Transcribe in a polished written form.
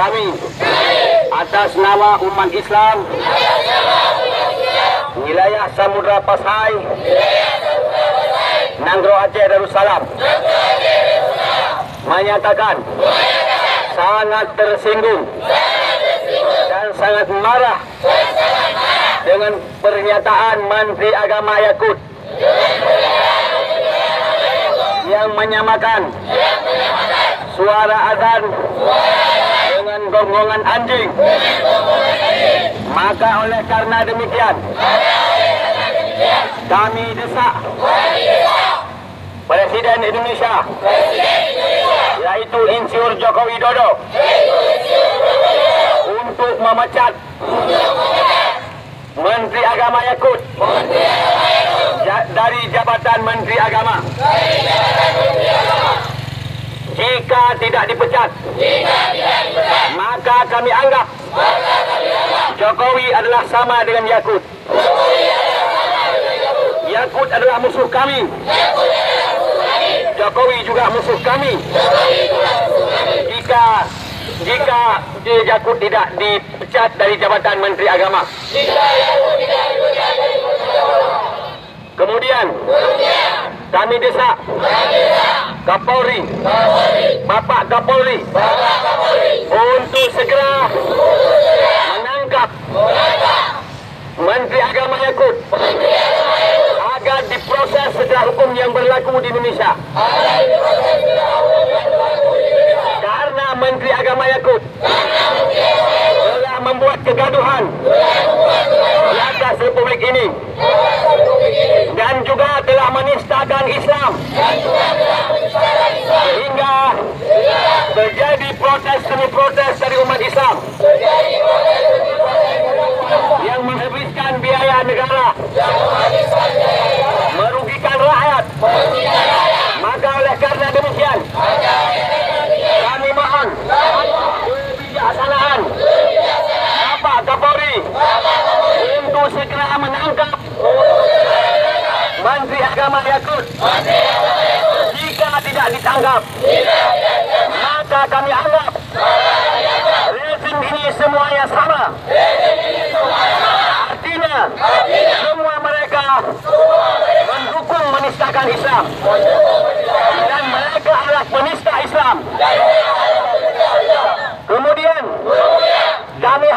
Kami atas nama umat Islam wilayah Samudra Pasai, Nanggro Aceh Darussalam menyatakan sangat tersinggung dan sangat marah dengan pernyataan Menteri Agama Yakut yang menyamakan suara azan dengan gonggongan anjing. Maka oleh karena demikian kami desak Presiden Indonesia yaitu Insinyur Joko Widodo untuk memecat Menteri Agama Yakut dari jabatan Menteri Agama. Jika tidak dipecat, maka kami anggap Jokowi adalah sama dengan Yakut. Yakut adalah musuh kami. Jokowi juga musuh kami. Jika Yakut tidak dipecat dari jabatan Menteri Agama. Kemudian kami desak Kapolri, Bapak Kapolri untuk segera menangkap Menteri Agama Yakut agar diproses secara hukum yang berlaku di Indonesia. Karena Menteri Agama Yakut telah membuat kegaduhan di atas Republik ini dan juga telah menistakan Islam sehingga terjadi protes demi protes dari umat Islam yang menghabiskan biaya negara, merugikan rakyat. Maka oleh karena demikian kami mohon kebijaksanaan Bapak Kapolri untuk segera menangkap Menteri Agama Yakut. Jika tidak ditangkap, maka kami anggap rezim ini semuanya sama. Artinya semua mereka mendukung menistakan Islam dan mereka adalah penista Islam.